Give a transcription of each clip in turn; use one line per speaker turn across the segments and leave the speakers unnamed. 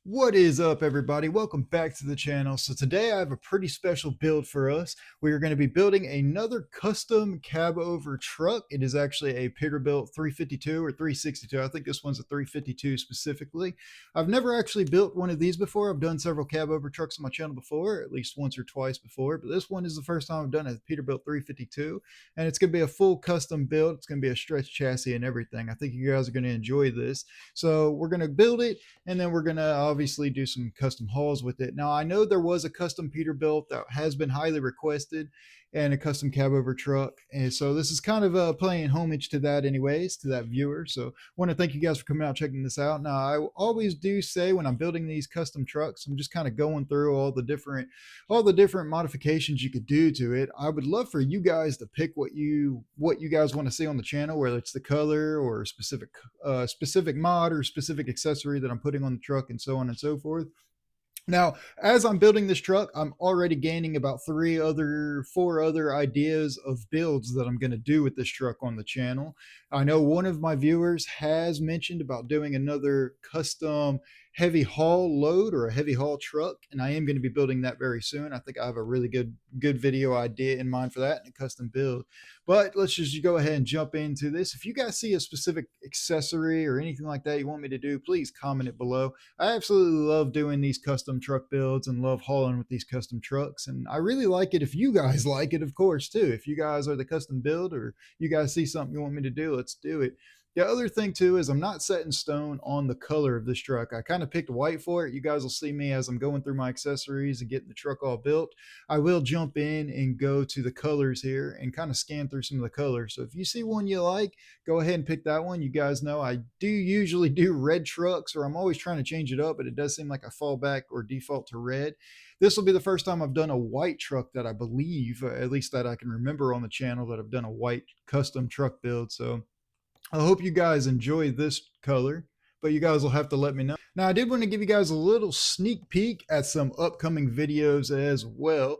What is up, everybody? Welcome back to the channel. So today I have a pretty special build for us. We are going to be building another custom Cabover truck. It is actually a Peterbilt 352 or 362. I think this one's a 352 specifically. I've never actually built one of these before. I've done several Cabover trucks on my channel before, at least once or twice before, but this one is the first time I've done a Peterbilt 352, and it's going to be a full custom build. It's going to be a stretch chassis and everything. I think you guys are going to enjoy this. So we're going to build it, and then we're going to obviously do some custom hauls with it. Now, I know there was a custom Peterbilt that has been highly requested and a custom cab over truck. And so this is kind of playing homage to that anyways, to that viewer. So I want to thank you guys for coming out checking this out. Now, I always do say when I'm building these custom trucks, I'm just kind of going through all the different modifications you could do to it. I would love for you guys to pick what you guys want to see on the channel, whether it's the color or specific mod or specific accessory that I'm putting on the truck, and so on and so forth. Now, as I'm building this truck, I'm already gaining about four other ideas of builds that I'm going to do with this truck on the channel. I know one of my viewers has mentioned about doing another custom heavy haul load or a heavy haul truck, and I am going to be building that very soon. I think I have a really good video idea in mind for that and a custom build. But let's just go ahead and jump into this. If you guys see a specific accessory or anything like that you want me to do, please comment it below. I absolutely love doing these custom truck builds and love hauling with these custom trucks. And I really like it if you guys like it, of course, too. If you guys are the custom build or you guys see something you want me to do, let's do it. The other thing too is I'm not set in stone on the color of this truck. I kind of picked white for it. You guys will see me as I'm going through my accessories and getting the truck all built. I will jump in and go to the colors here and kind of scan through some of the colors. So if you see one you like, go ahead and pick that one. You guys know I do usually do red trucks, or I'm always trying to change it up, but it does seem like I fall back or default to red. This will be the first time I've done a white truck that I believe, at least that I can remember on the channel, that I've done a white custom truck build. So I hope you guys enjoy this color, but you guys will have to let me know. Now, I did want to give you guys a little sneak peek at some upcoming videos as well.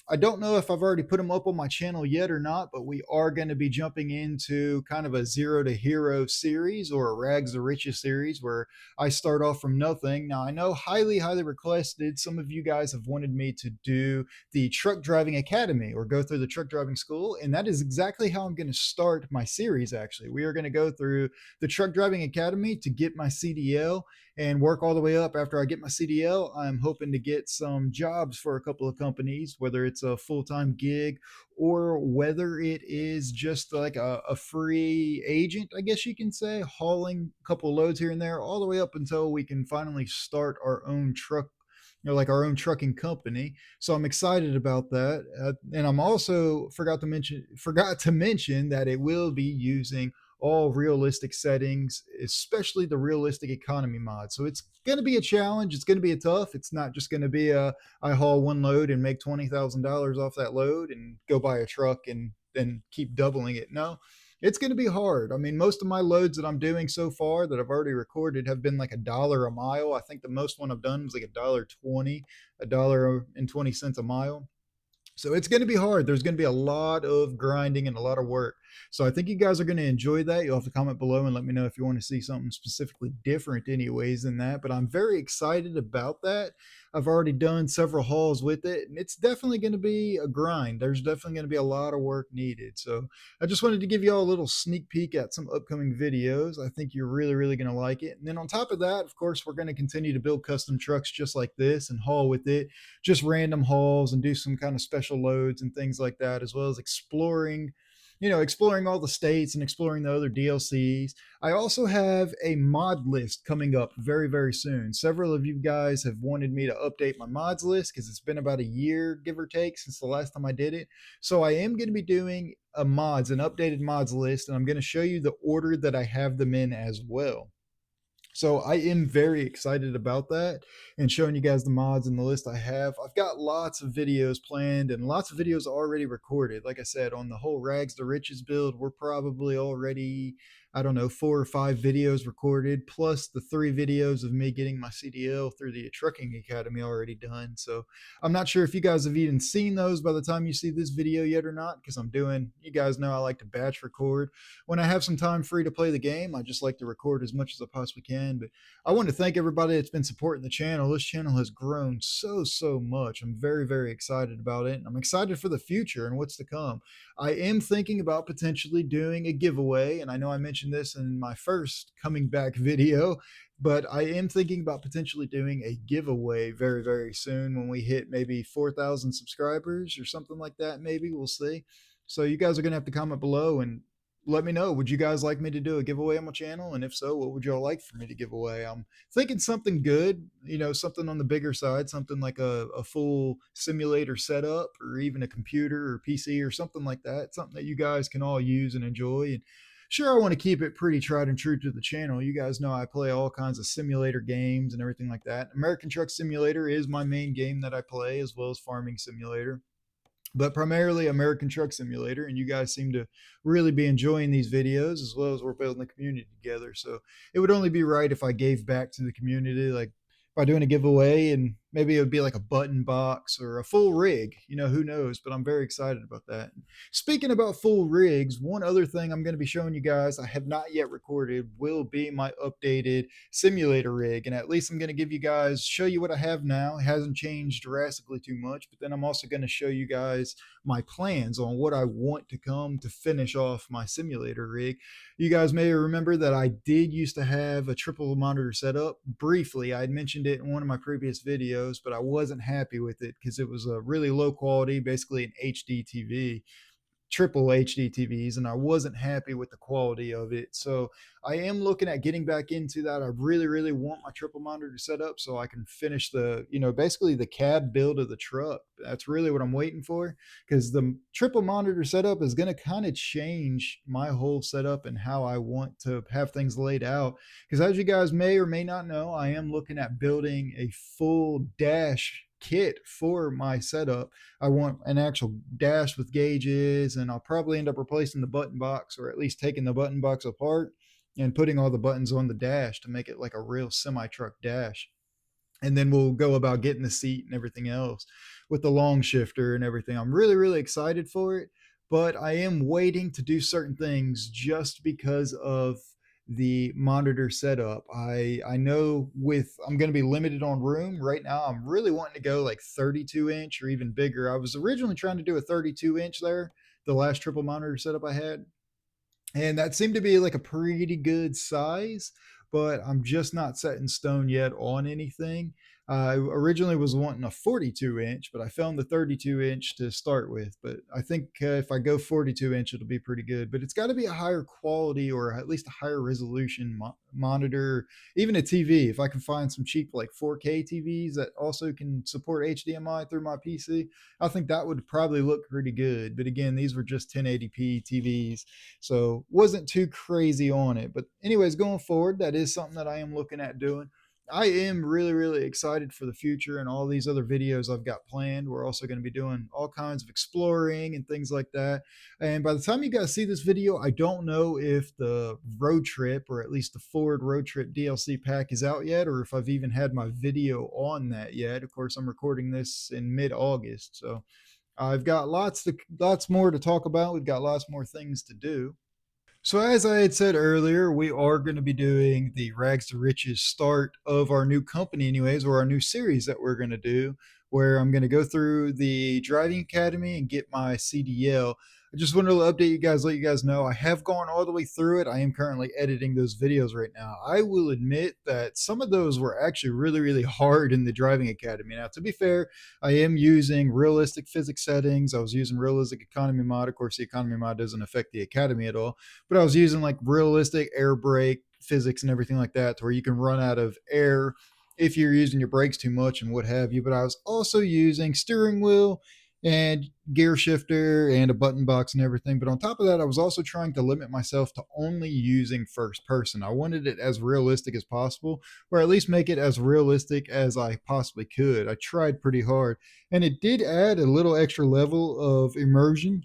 I don't know if I've already put them up on my channel yet or not, but we are going to be jumping into kind of a zero to hero series, or a rags to riches series, where I start off from nothing. Now, I know highly requested, some of you guys have wanted me to do the truck driving academy or go through the truck driving school, and that is exactly how I'm going to start my series. Actually, we are going to go through the truck driving academy to get my CDL and work all the way up. After I get my CDL, I'm hoping to get some jobs for a couple of companies, whether it's a full-time gig or whether it is just like a free agent, I guess you can say, hauling a couple of loads here and there, all the way up until we can finally start our own truck, like our own trucking company. So I'm excited about that. And I'm also forgot to mention that it will be using all realistic settings, especially the realistic economy mod. So it's going to be a challenge. It's going to be a tough. It's not just going to be I haul one load and make $20,000 off that load and go buy a truck and then keep doubling it. No, it's going to be hard. I mean, most of my loads that I'm doing so far that I've already recorded have been like $1 a mile. I think the most one I've done was like $1.20, $1.20 a mile. So it's going to be hard. There's going to be a lot of grinding and a lot of work. So I think you guys are going to enjoy that. You'll have to comment below and let me know if you want to see something specifically different anyways than that. But I'm very excited about that. I've already done several hauls with it, and it's definitely going to be a grind. There's definitely going to be a lot of work needed. So I just wanted to give you all a little sneak peek at some upcoming videos. I think you're really going to like it. And then on top of that, of course, we're going to continue to build custom trucks just like this and haul with it, just random hauls, and do some kind of special loads and things like that, as well as exploring all the states and exploring the other DLCs. I also have a mod list coming up very soon. Several of you guys have wanted me to update my mods list because it's been about a year, give or take, since the last time I did it. So I am going to be doing an updated mods list, and I'm going to show you the order that I have them in as well. So I am very excited about that and showing you guys the mods and the list I have. I've got lots of videos planned and lots of videos already recorded. Like I said, on the whole rags to riches build, we're probably already I don't know, 4 or 5 videos recorded, plus the 3 videos of me getting my CDL through the trucking academy already done. So I'm not sure if you guys have even seen those by the time you see this video yet or not, because you guys know I like to batch record. When I have some time free to play the game, I just like to record as much as I possibly can. But I want to thank everybody that's been supporting the channel. This channel has grown so much. I'm very excited about it. And I'm excited for the future and what's to come. I am thinking about potentially doing a giveaway, and I know I mentioned this in my first coming back video, but I am thinking about potentially doing a giveaway very soon when we hit maybe 4,000 subscribers or something like that. Maybe we'll see. So you guys are going to have to comment below and let me know. Would you guys like me to do a giveaway on my channel? And if so, what would y'all like for me to give away? I'm thinking something good, something on the bigger side, something like a full simulator setup or even a computer or PC or something like that, something that you guys can all use and enjoy. And sure, I want to keep it pretty tried and true to the channel. You guys know I play all kinds of simulator games and everything like that. American Truck Simulator is my main game that I play, as well as Farming Simulator, but primarily American Truck Simulator. And you guys seem to really be enjoying these videos, as well as we're building the community together. So it would only be right if I gave back to the community, like by doing a giveaway, and maybe it would be like a button box or a full rig. Who knows? But I'm very excited about that. Speaking about full rigs, one other thing I'm going to be showing you guys, I have not yet recorded, will be my updated simulator rig. And at least I'm going to show you what I have now. It hasn't changed drastically too much, but then I'm also going to show you guys my plans on what I want to come to finish off my simulator rig. You guys may remember that I did used to have a triple monitor setup. Briefly, I had mentioned it in one of my previous videos, but I wasn't happy with it because it was a really low quality, basically an HD TV, triple HD TVs, and I wasn't happy with the quality of it. So I am looking at getting back into that. I really want my triple monitor set up so I can finish basically the cab build of the truck. That's really what I'm waiting for, because the triple monitor setup is going to kind of change my whole setup and how I want to have things laid out. Because as you guys may or may not know, I am looking at building a full dash kit for my setup. I want an actual dash with gauges, and I'll probably end up replacing the button box, or at least taking the button box apart and putting all the buttons on the dash to make it like a real semi truck dash. And then we'll go about getting the seat and everything else with the long shifter and everything. I'm really excited for it, but I am waiting to do certain things just because of the monitor setup. I know I'm going to be limited on room right now. I'm really wanting to go like 32-inch or even bigger. I was originally trying to do a 32-inch there, the last triple monitor setup I had, and that seemed to be like a pretty good size, but I'm just not set in stone yet on anything. I originally was wanting a 42-inch, but I found the 32-inch to start with. But I think if I go 42-inch, it'll be pretty good. But it's got to be a higher quality, or at least a higher resolution monitor, even a TV. If I can find some cheap like 4K TVs that also can support HDMI through my PC, I think that would probably look pretty good. But again, these were just 1080p TVs, so wasn't too crazy on it. But anyways, going forward, that is something that I am looking at doing. I am really excited for the future and all these other videos I've got planned. We're also going to be doing all kinds of exploring and things like that. And by the time you guys see this video, I don't know if the road trip, or at least the Ford road trip DLC pack, is out yet, or if I've even had my video on that yet. Of course, I'm recording this in mid-August, so I've got lots more to talk about. We've got lots more things to do. So as I had said earlier, we are going to be doing the Rags to Riches start of our new company anyways, or our new series that we're going to do, where I'm going to go through the driving academy and get my CDL. I just wanted to update you guys, let you guys know I have gone all the way through it. I am currently editing those videos right now. I will admit that some of those were actually really hard in the driving academy. Now, to be fair, I am using realistic physics settings. I was using realistic economy mod. Of course, the economy mod doesn't affect the academy at all, but I was using like realistic air brake physics and everything like that, to where you can run out of air if you're using your brakes too much and what have you. But I was also using steering wheel and gear shifter and a button box and everything. But on top of that, I was also trying to limit myself to only using first person. I wanted it as realistic as possible, or at least make it as realistic as I possibly could. I tried pretty hard, and it did add a little extra level of immersion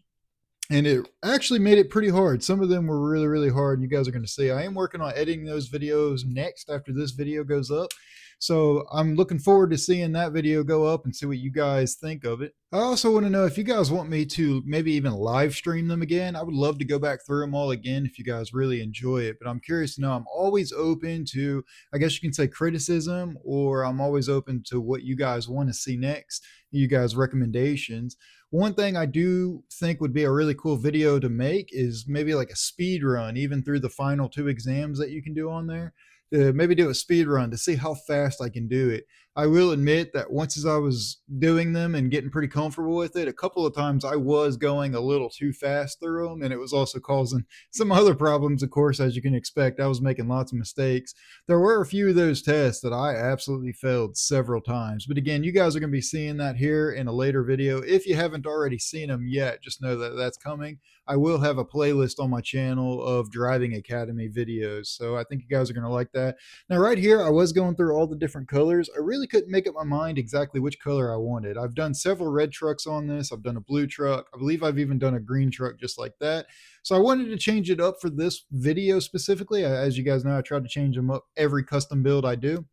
and it actually made it pretty hard. Some of them were really, really hard, and you guys are going to see. I am working on editing those videos next after this video goes up. So I'm looking forward to seeing that video go up and see what you guys think of it. I also want to know if you guys want me to maybe even live stream them again. I would love to go back through them all again if you guys really enjoy it. But I'm curious to know, I'm always open to, I guess you can say, criticism, or I'm always open to what you guys want to see next, you guys' recommendations. One thing I do think would be a really cool video to make is maybe like a speed run, even through the final 2 exams that you can do on there. To maybe do a speed run to see how fast I can do it. I will admit that once as I was doing them and getting pretty comfortable with it, a couple of times I was going a little too fast through them, and it was also causing some other problems, of course, as you can expect. I was making lots of mistakes. There were a few of those tests that I absolutely failed several times. But again, you guys are going to be seeing that here in a later video. If you haven't already seen them yet, just know that that's coming. I will have a playlist on my channel of Driving Academy videos. So I think you guys are going to like that. Now, right here, I was going through all the different colors. I really couldn't make up my mind exactly which color I wanted. I've done several red trucks on this. I've done a blue truck. I believe I've even done a green truck just like that. So I wanted to change it up for this video specifically. As you guys know, I try to change them up every custom build I do.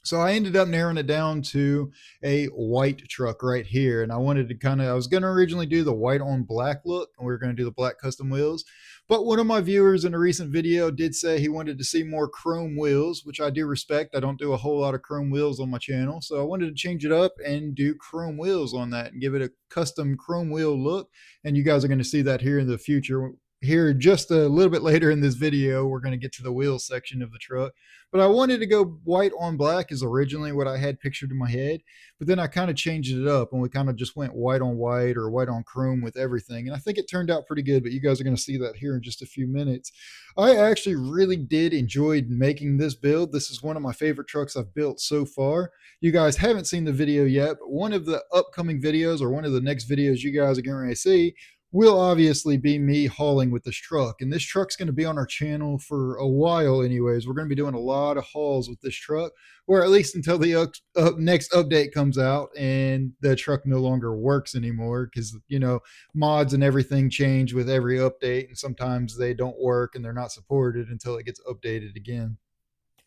So I ended up narrowing it down to a white truck right here. And I wanted to I was going to originally do the white on black look, and we were going to do the black custom wheels. But one of my viewers in a recent video did say he wanted to see more chrome wheels, which I do respect. I don't do a whole lot of chrome wheels on my channel. So I wanted to change it up and do chrome wheels on that and give it a custom chrome wheel look. And you guys are going to see that here in the future. Here just a little bit later in this video, we're going to get to the wheel section of the truck. But I wanted to go white on black is originally what I had pictured in my head. But then I kind of changed it up, and we kind of just went white on white or white on chrome with everything. And I think it turned out pretty good, but you guys are going to see that here in just a few minutes. I actually really did enjoy making this build. This is one of my favorite trucks I've built so far. You guys haven't seen the video yet, but one of the upcoming videos, or one of the next videos you guys are going to see, will obviously be me hauling with this truck. And this truck's going to be on our channel for a while anyways. We're going to be doing a lot of hauls with this truck, or at least until the next update comes out and the truck no longer works anymore, because, you know, mods and everything change with every update, and sometimes they don't work and they're not supported until it gets updated again.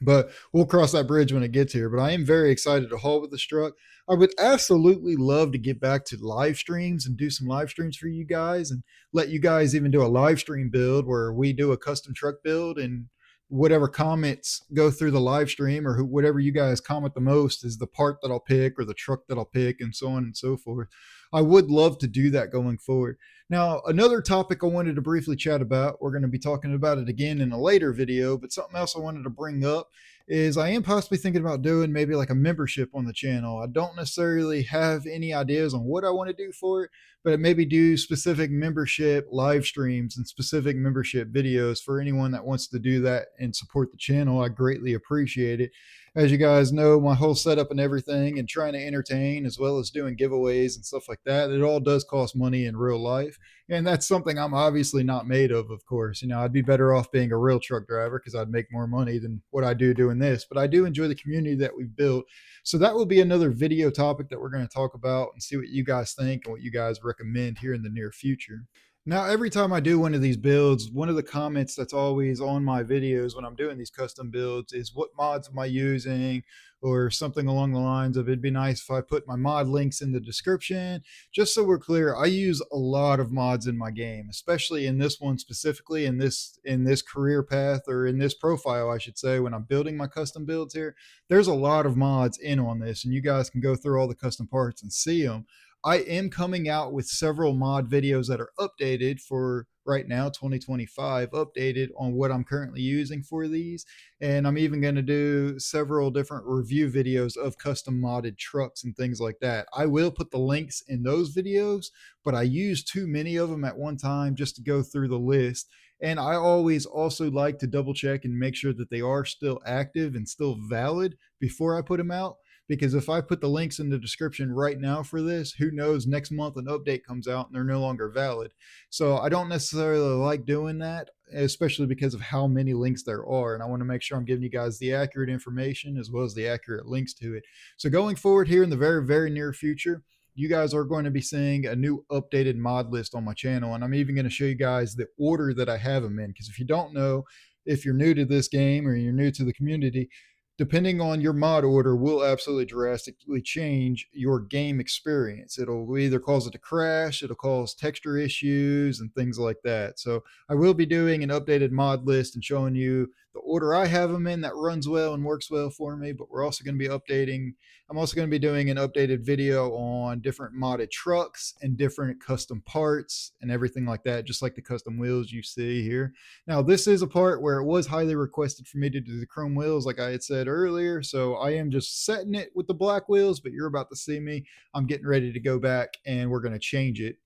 But we'll cross that bridge when it gets here. But I am very excited to haul with this truck. I would absolutely love to get back to live streams and do some live streams for you guys, and let you guys even do a live stream build where we do a custom truck build, and whatever comments go through the live stream, or whatever you guys comment the most, is the part that I'll pick or the truck that I'll pick, and so on and so forth. I would love to do that going forward. Now, another topic I wanted to briefly chat about, we're going to be talking about it again in a later video, but something else I wanted to bring up is I am possibly thinking about doing maybe like a membership on the channel. I don't necessarily have any ideas on what I want to do for it, but maybe do specific membership live streams and specific membership videos for anyone that wants to do that and support the channel. I greatly appreciate it. As you guys know, my whole setup and everything, and trying to entertain as well as doing giveaways and stuff like that, it all does cost money in real life. And that's something I'm obviously not made of course. You know, I'd be better off being a real truck driver because I'd make more money than what I do doing this. But I do enjoy the community that we've built. So that will be another video topic that we're going to talk about and see what you guys think and what you guys recommend here in the near future. Now, every time I do one of these builds, one of the comments that's always on my videos when I'm doing these custom builds is, what mods am I using? Or something along the lines of, it'd be nice if I put my mod links in the description. Just so we're clear, I use a lot of mods in my game, especially in this one specifically, in this career path, or in this profile, I should say, when I'm building my custom builds here. There's a lot of mods in on this, and you guys can go through all the custom parts and see them. I am coming out with several mod videos that are updated for right now, 2025, updated on what I'm currently using for these. And I'm even going to do several different review videos of custom modded trucks and things like that. I will put the links in those videos, but I use too many of them at one time just to go through the list. And I always also like to double check and make sure that they are still active and still valid before I put them out. Because if I put the links in the description right now for this, who knows, next month an update comes out and they're no longer valid. So I don't necessarily like doing that, especially because of how many links there are. And I want to make sure I'm giving you guys the accurate information as well as the accurate links to it. So going forward here in the very, very near future, you guys are going to be seeing a new updated mod list on my channel. And I'm even going to show you guys the order that I have them in. Because if you don't know, if you're new to this game or you're new to the community, depending on your mod order will absolutely drastically change your game experience. It'll either cause it to crash, it'll cause texture issues and things like that. So I will be doing an updated mod list and showing you the order I have them in that runs well and works well for me. But we're also going to be updating, I'm also going to be doing an updated video on different modded trucks and different custom parts and everything like that, just like the custom wheels you see here. Now, this is a part where it was highly requested for me to do the chrome wheels, like I had said earlier. So I am just setting it with the black wheels, but you're about to see me. I'm getting ready to go back and we're going to change it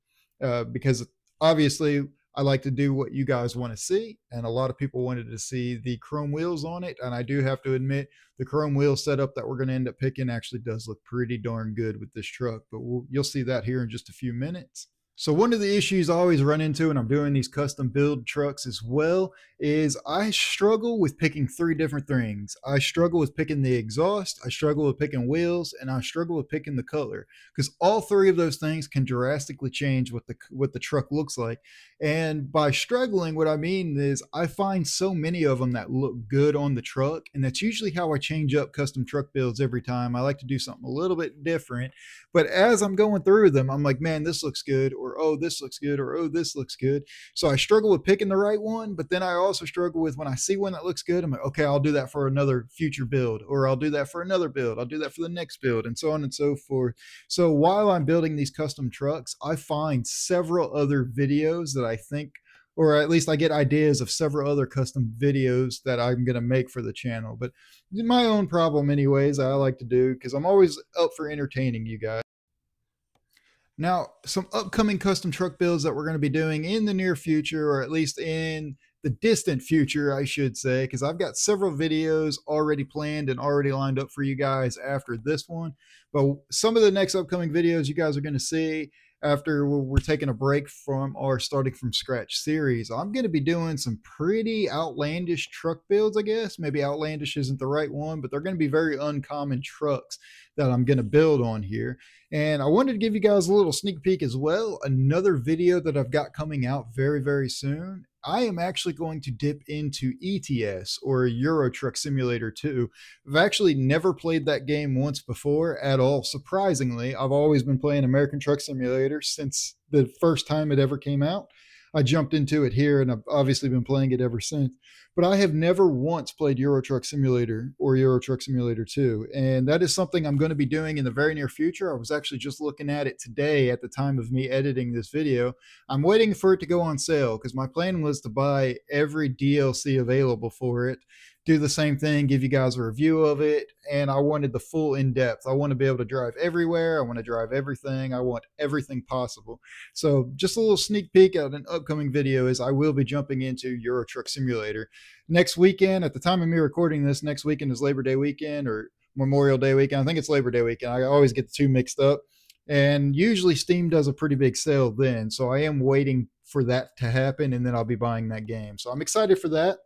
because obviously I like to do what you guys want to see. And a lot of people wanted to see the chrome wheels on it. And I do have to admit, the chrome wheel setup that we're going to end up picking actually does look pretty darn good with this truck. But you'll see that here in just a few minutes. So one of the issues I always run into when I'm doing these custom build trucks as well is I struggle with picking three different things. I struggle with picking the exhaust, I struggle with picking wheels, and I struggle with picking the color, because all three of those things can drastically change what the truck looks like. And by struggling, what I mean is I find so many of them that look good on the truck, and that's usually how I change up custom truck builds every time. I like to do something a little bit different, but as I'm going through them, I'm like, man, this looks good, or oh, this looks good, or oh, this looks good. So I struggle with picking the right one, but then I also struggle with when I see one that looks good, I'm like, okay, I'll do that for another future build, or I'll do that for another build, I'll do that for the next build, and so on and so forth. So while I'm building these custom trucks, I find several other videos that I think, or at least I get ideas of several other custom videos that I'm going to make for the channel. But my own problem anyways, I like to do because I'm always up for entertaining you guys. Now, some upcoming custom truck builds that we're going to be doing in the near future, or at least in the distant future, I should say, because I've got several videos already planned and already lined up for you guys after this one. But some of the next upcoming videos you guys are going to see after we're taking a break from our starting from scratch series, I'm going to be doing some pretty outlandish truck builds, I guess. Maybe outlandish isn't the right one, but they're going to be very uncommon trucks that I'm going to build on here. And I wanted to give you guys a little sneak peek as well. Another video that I've got coming out very, very soon. I am actually going to dip into ETS, or Euro Truck Simulator 2. I've actually never played that game once before at all. Surprisingly, I've always been playing American Truck Simulator since the first time it ever came out. I jumped into it here and I've obviously been playing it ever since. But I have never once played Euro Truck Simulator or Euro Truck Simulator 2. And that is something I'm going to be doing in the very near future. I was actually just looking at it today at the time of me editing this video. I'm waiting for it to go on sale because my plan was to buy every DLC available for it, do the same thing, give you guys a review of it, and I wanted the full in-depth. I want to be able to drive everywhere. I want to drive everything. I want everything possible. So just a little sneak peek at an upcoming video is I will be jumping into Euro Truck Simulator. Next weekend, at the time of me recording this, next weekend is Labor Day weekend or Memorial Day weekend. I think it's Labor Day weekend. I always get the two mixed up. And usually Steam does a pretty big sale then. So I am waiting for that to happen, and then I'll be buying that game. So I'm excited for that.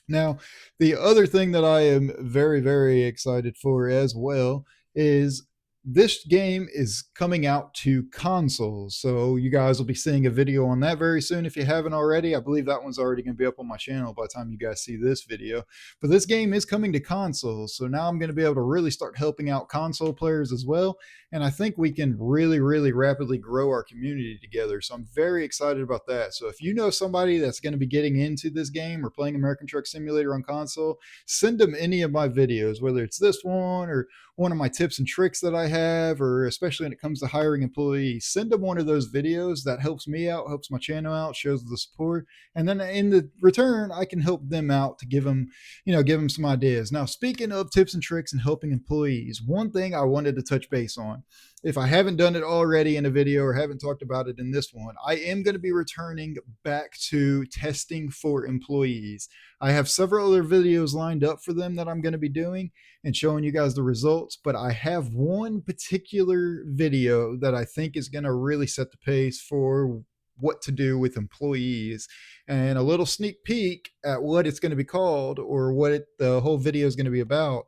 Now, the other thing that I am very, very excited for as well is this game is coming out to consoles. So you guys will be seeing a video on that very soon if you haven't already. I believe that one's already going to be up on my channel by the time you guys see this video. But this game is coming to consoles. So now I'm going to be able to really start helping out console players as well. And I think we can really, really rapidly grow our community together. So I'm very excited about that. So if you know somebody that's going to be getting into this game or playing American Truck Simulator on console, send them any of my videos, whether it's this one or one of my tips and tricks that I have, or especially when it comes to hiring employees. Send them one of those videos. That helps me out, helps my channel out, shows the support. And then in the return, I can help them out to give them some ideas. Now, speaking of tips and tricks and helping employees, one thing I wanted to touch base on, if I haven't done it already in a video or haven't talked about it in this one, I am going to be returning back to testing for employees. I have several other videos lined up for them that I'm going to be doing and showing you guys the results, but I have one particular video that I think is going to really set the pace for what to do with employees, and a little sneak peek at what it's going to be called, or what the whole video is going to be about.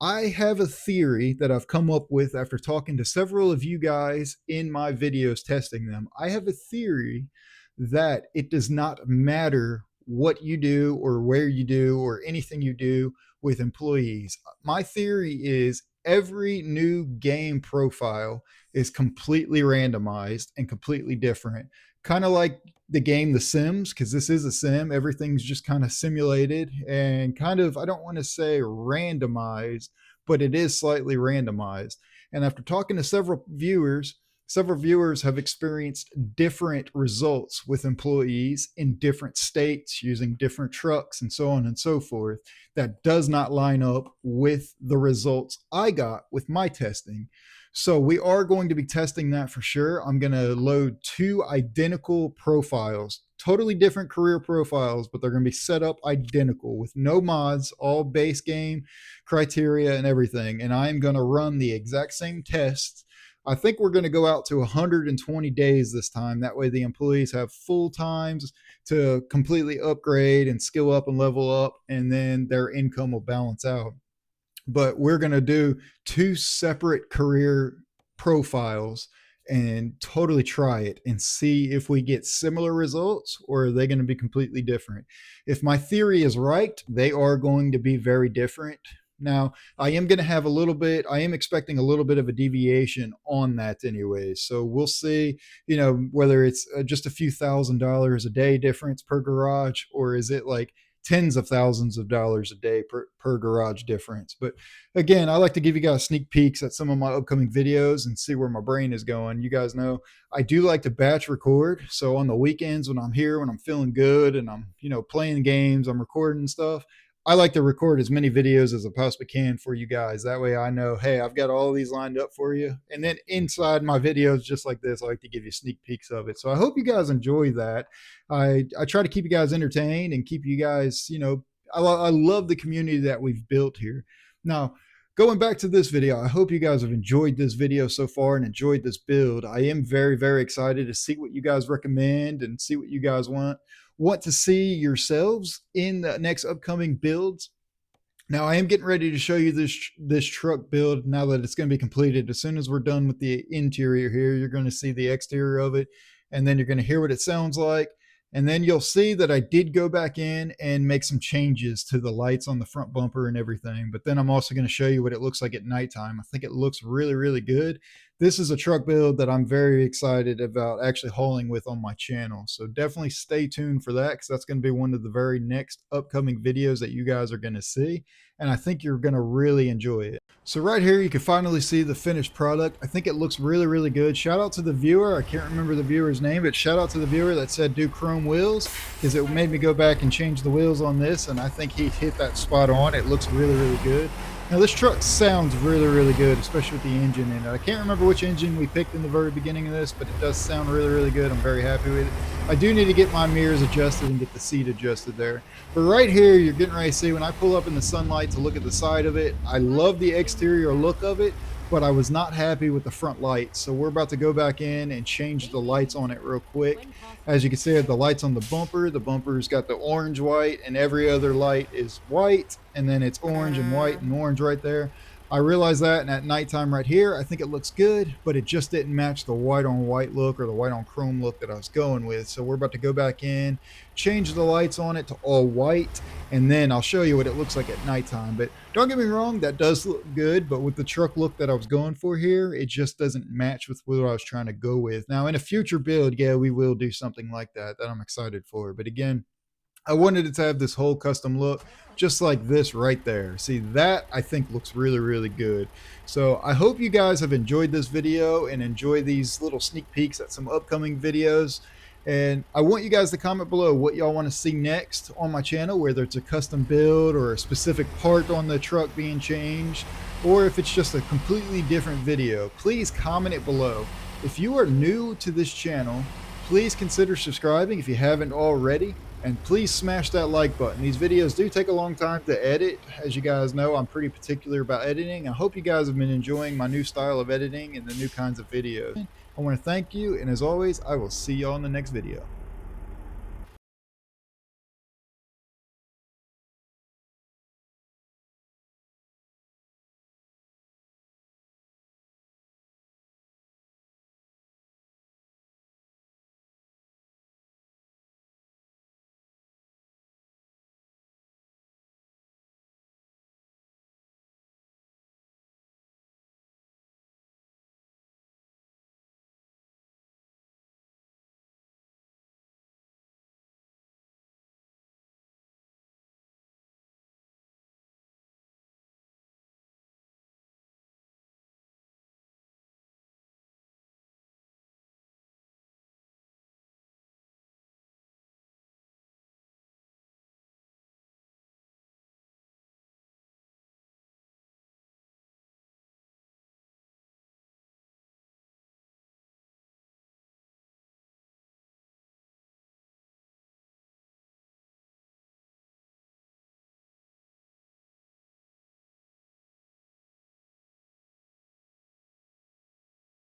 I have a theory that I've come up with after talking to several of you guys in my videos testing them. I have a theory that it does not matter what you do or where you do or anything you do with employees. My theory is every new game profile is completely randomized and completely different. Kind of like the game The Sims, because this is a sim. Everything's just kind of simulated and kind of, I don't want to say randomized, but it is slightly randomized. And after talking to several viewers have experienced different results with employees in different states using different trucks and so on and so forth. That does not line up with the results I got with my testing. So we are going to be testing that for sure. I'm going to load two identical profiles, totally different career profiles, but they're going to be set up identical with no mods, all base game criteria and everything. And I'm going to run the exact same tests. I think we're going to go out to 120 days this time. That way the employees have full times to completely upgrade and skill up and level up, and then their income will balance out. But we're going to do two separate career profiles and totally try it and see if we get similar results, or are they going to be completely different. If my theory is right, they are going to be very different. Now, I am going to have I am expecting a little bit of a deviation on that anyway. So we'll see, whether it's just a few $1,000s a day difference per garage, or is it like tens of thousands of dollars a day per garage difference. But again, I like to give you guys sneak peeks at some of my upcoming videos and see where my brain is going. You guys know I do like to batch record. So on the weekends when I'm here, when I'm feeling good and I'm, playing games, I'm recording stuff, I like to record as many videos as I possibly can for you guys. That way I know, hey, I've got all these lined up for you. And then inside my videos, just like this, I like to give you sneak peeks of it. So I hope you guys enjoy that. I try to keep you guys entertained and keep you guys, I love the community that we've built here. Now, going back to this video, I hope you guys have enjoyed this video so far and enjoyed this build. I am very, very excited to see what you guys recommend and see what you guys want to see yourselves in the next upcoming builds. Now I am getting ready to show you this truck build now that it's going to be completed. As soon as we're done with the interior here, you're going to see the exterior of it, and then you're going to hear what it sounds like. And then you'll see that I did go back in and make some changes to the lights on the front bumper and everything. But then I'm also going to show you what it looks like at nighttime. I think it looks really, really good. This is a truck build that I'm very excited about actually hauling with on my channel. So definitely stay tuned for that, because that's going to be one of the very next upcoming videos that you guys are going to see. And I think you're going to really enjoy it. So right here, you can finally see the finished product. I think it looks really, really good. Shout out to the viewer. I can't remember the viewer's name, but shout out to the viewer that said do chrome wheels, because it made me go back and change the wheels on this. And I think he hit that spot on. It looks really, really good. Now this truck sounds really, really good, especially with the engine in it. I can't remember which engine we picked in the very beginning of this, but it does sound really, really good. I'm very happy with it. I do need to get my mirrors adjusted and get the seat adjusted there. But right here, you're getting ready to see when I pull up in the sunlight to look at the side of it, I love the exterior look of it, but I was not happy with the front lights. So we're about to go back in and change the lights on it real quick. As you can see, the lights on the bumper's got the orange, white, and every other light is white, and then it's orange and white and orange right there. I realized that, and at nighttime right here, I think it looks good, but it just didn't match the white on white look or the white on chrome look that I was going with. So we're about to go back in, change the lights on it to all white, and then I'll show you what it looks like at nighttime. But don't get me wrong, that does look good, but with the truck look that I was going for here, it just doesn't match with what I was trying to go with. Now in a future build, yeah, we will do something like that I'm excited for. But again, I wanted it to have this whole custom look just like this right there. See, that I think looks really, really good. So I hope you guys have enjoyed this video and enjoy these little sneak peeks at some upcoming videos. And I want you guys to comment below what y'all want to see next on my channel, whether it's a custom build or a specific part on the truck being changed, or if it's just a completely different video. Please comment it below. If you are new to this channel, please consider subscribing if you haven't already. And please smash that like button. These videos do take a long time to edit. As you guys know, I'm pretty particular about editing. I hope you guys have been enjoying my new style of editing and the new kinds of videos. I want to thank you, and as always, I will see y'all in the next video.